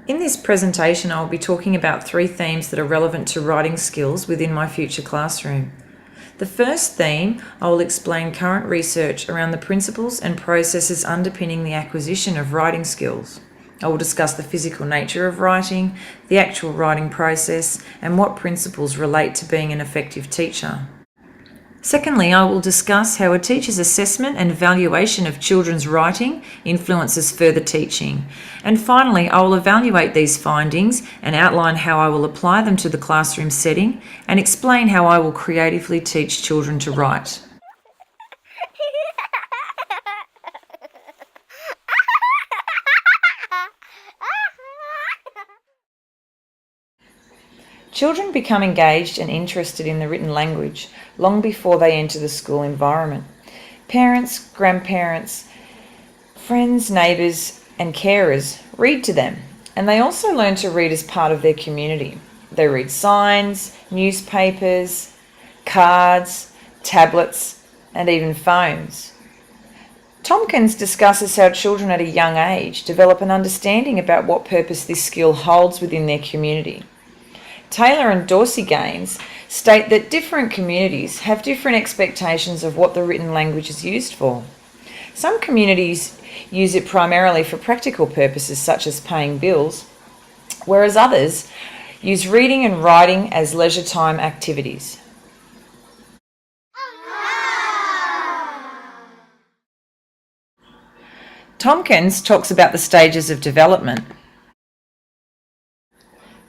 In this presentation, I will be talking about 3 themes that are relevant to writing skills within my future classroom. The first theme, I will explain current research around the principles and processes underpinning the acquisition of writing skills. I will discuss the physical nature of writing, the actual writing process, and what principles relate to being an effective teacher. Secondly, I will discuss how a teacher's assessment and evaluation of children's writing influences further teaching. And finally, I will evaluate these findings and outline how I will apply them to the classroom setting and explain how I will creatively teach children to write. Children become engaged and interested in the written language long before they enter the school environment. Parents, grandparents, friends, neighbours and carers read to them, and they also learn to read as part of their community. They read signs, newspapers, cards, tablets and even phones. Tompkins discusses how children at a young age develop an understanding about what purpose this skill holds within their community. Taylor and Dorsey Gaines state that different communities have different expectations of what the written language is used for. Some communities use it primarily for practical purposes such as paying bills, whereas others use reading and writing as leisure time activities. Tompkins talks about the stages of development.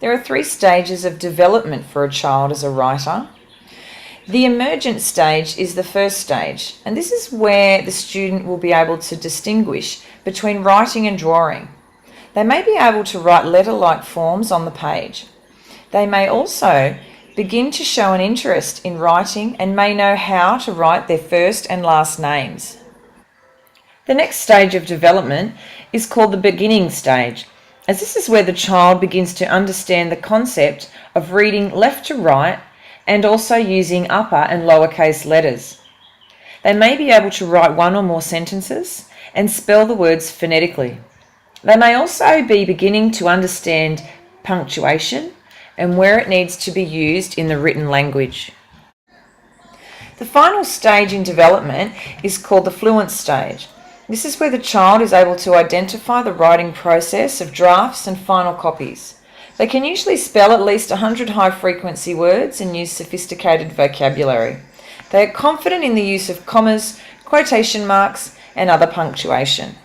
There are 3 stages of development for a child as a writer. The emergent stage is the first stage, and this is where the student will be able to distinguish between writing and drawing. They may be able to write letter-like forms on the page. They may also begin to show an interest in writing and may know how to write their first and last names. The next stage of development is called the beginning stage, as this is where the child begins to understand the concept of reading left to right and also using upper and lowercase letters. They may be able to write 1 or more sentences and spell the words phonetically. They may also be beginning to understand punctuation and where it needs to be used in the written language. The final stage in development is called the fluent stage. This is where the child is able to identify the writing process of drafts and final copies. They can usually spell at least 100 high-frequency words and use sophisticated vocabulary. They are confident in the use of commas, quotation marks, and other punctuation.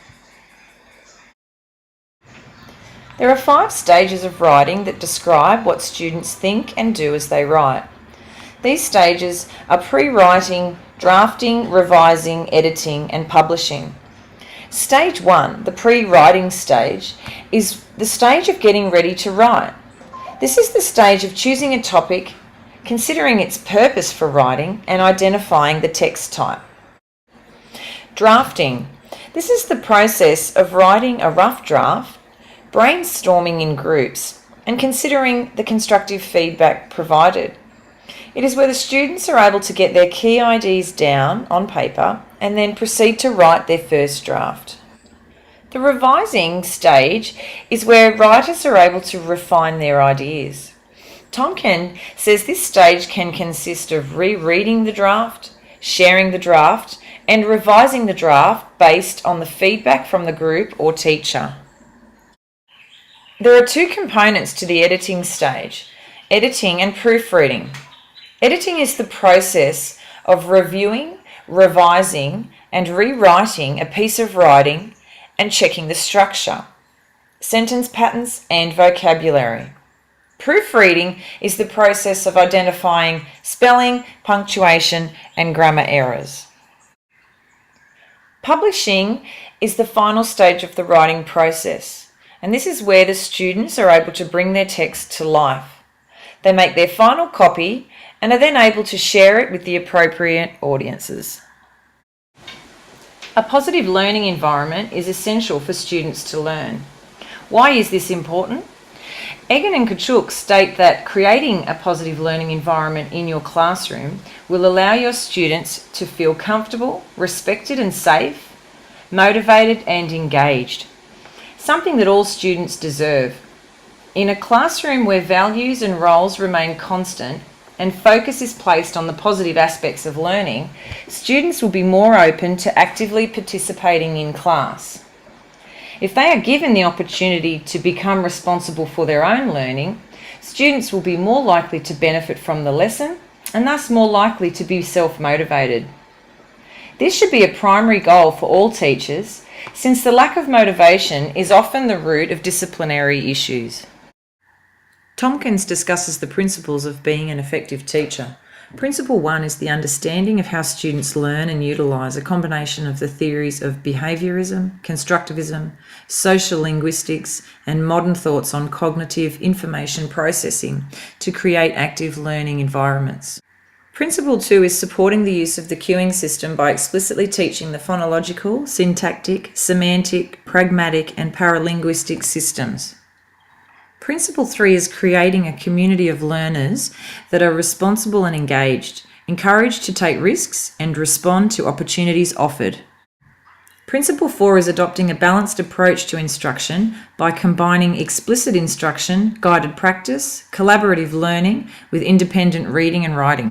There are 5 stages of writing that describe what students think and do as they write. These stages are pre-writing, drafting, revising, editing, and publishing. Stage 1, the pre-writing stage, is the stage of getting ready to write. This is the stage of choosing a topic, considering its purpose for writing, and identifying the text type. Drafting. This is the process of writing a rough draft, brainstorming in groups, and considering the constructive feedback provided. It is where the students are able to get their key ideas down on paper and then proceed to write their first draft. The revising stage is where writers are able to refine their ideas. Tompkins says this stage can consist of rereading the draft, sharing the draft, and revising the draft based on the feedback from the group or teacher. There are 2 components to the editing stage: editing and proofreading. Editing is the process of reviewing, revising, and rewriting a piece of writing and checking the structure, sentence patterns, and vocabulary. Proofreading is the process of identifying spelling, punctuation, and grammar errors. Publishing is the final stage of the writing process, and this is where the students are able to bring their text to life. They make their final copy and are then able to share it with the appropriate audiences. A positive learning environment is essential for students to learn. Why is this important? Egan and Kachuk state that creating a positive learning environment in your classroom will allow your students to feel comfortable, respected and safe, motivated and engaged, something that all students deserve. In a classroom where values and roles remain constant and focus is placed on the positive aspects of learning, students will be more open to actively participating in class. If they are given the opportunity to become responsible for their own learning, students will be more likely to benefit from the lesson and thus more likely to be self-motivated. This should be a primary goal for all teachers, since the lack of motivation is often the root of disciplinary issues. Tompkins discusses the principles of being an effective teacher. Principle 1 is the understanding of how students learn and utilise a combination of the theories of behaviourism, constructivism, social linguistics, and modern thoughts on cognitive information processing to create active learning environments. Principle 2 is supporting the use of the cueing system by explicitly teaching the phonological, syntactic, semantic, pragmatic, and paralinguistic systems. Principle 3 is creating a community of learners that are responsible and engaged, encouraged to take risks and respond to opportunities offered. Principle 4 is adopting a balanced approach to instruction by combining explicit instruction, guided practice, collaborative learning with independent reading and writing.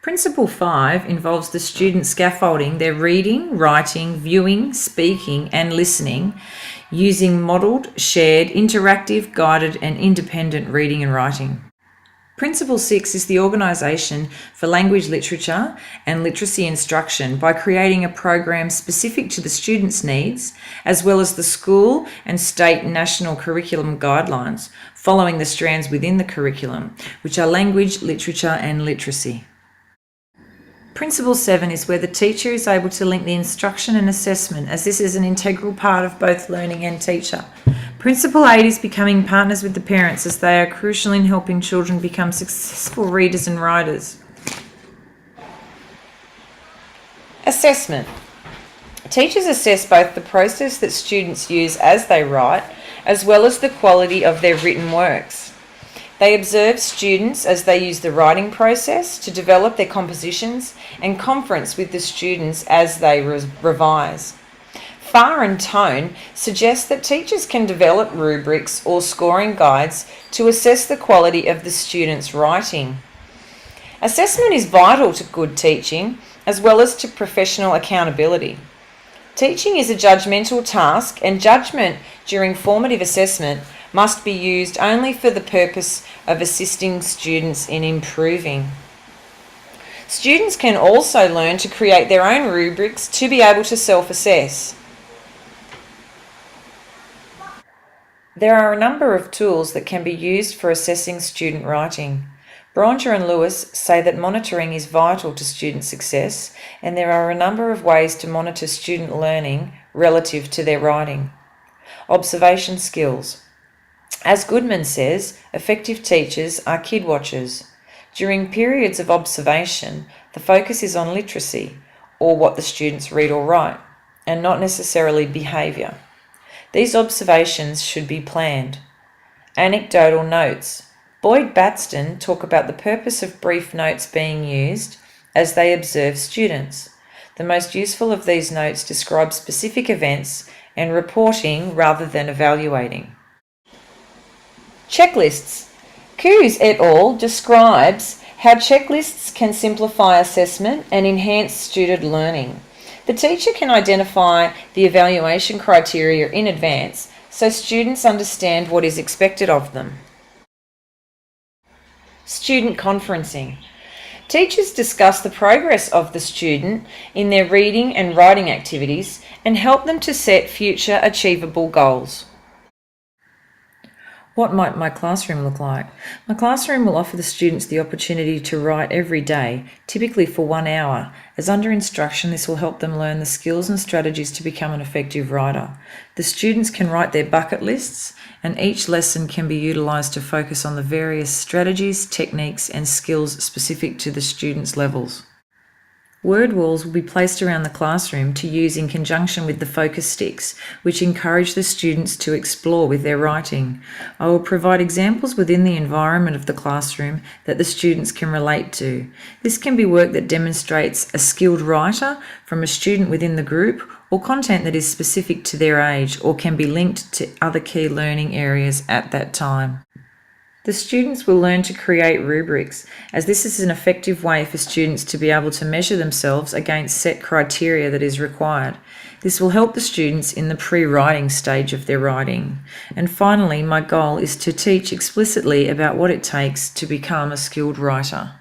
Principle 5 involves the student scaffolding their reading, writing, viewing, speaking, and listening using modelled, shared, interactive, guided, and independent reading and writing. Principle 6 is the organisation for language literature and literacy instruction by creating a program specific to the students' needs, as well as the school and state and national curriculum guidelines, following the strands within the curriculum, which are language, literature, and literacy. Principle 7 is where the teacher is able to link the instruction and assessment, as this is an integral part of both learning and teacher. Principle 8 is becoming partners with the parents, as they are crucial in helping children become successful readers and writers. Assessment. Teachers assess both the process that students use as they write, as well as the quality of their written works. They observe students as they use the writing process to develop their compositions and conference with the students as they revise. Farr and Tone suggest that teachers can develop rubrics or scoring guides to assess the quality of the students' writing. Assessment is vital to good teaching as well as to professional accountability. Teaching is a judgmental task, and judgment during formative assessment must be used only for the purpose of assisting students in improving. Students can also learn to create their own rubrics to be able to self-assess. There are a number of tools that can be used for assessing student writing. Bronger and Lewis say that monitoring is vital to student success, and there are a number of ways to monitor student learning relative to their writing. Observation skills. As Goodman says, effective teachers are kid watchers. During periods of observation, the focus is on literacy, or what the students read or write, and not necessarily behaviour. These observations should be planned. Anecdotal notes. Boyd Batston talk about the purpose of brief notes being used as they observe students. The most useful of these notes describe specific events and reporting rather than evaluating. Checklists. Coos et al. Describes how checklists can simplify assessment and enhance student learning. The teacher can identify the evaluation criteria in advance so students understand what is expected of them. Student conferencing. Teachers discuss the progress of the student in their reading and writing activities and help them to set future achievable goals. What might my classroom look like? My classroom will offer the students the opportunity to write every day, typically for 1 hour. As under instruction, this will help them learn the skills and strategies to become an effective writer. The students can write their bucket lists, and each lesson can be utilised to focus on the various strategies, techniques, and skills specific to the students' levels. Word walls will be placed around the classroom to use in conjunction with the focus sticks, which encourage the students to explore with their writing. I will provide examples within the environment of the classroom that the students can relate to. This can be work that demonstrates a skilled writer from a student within the group, or content that is specific to their age or can be linked to other key learning areas at that time. The students will learn to create rubrics, as this is an effective way for students to be able to measure themselves against set criteria that is required. This will help the students in the pre-writing stage of their writing. And finally, my goal is to teach explicitly about what it takes to become a skilled writer.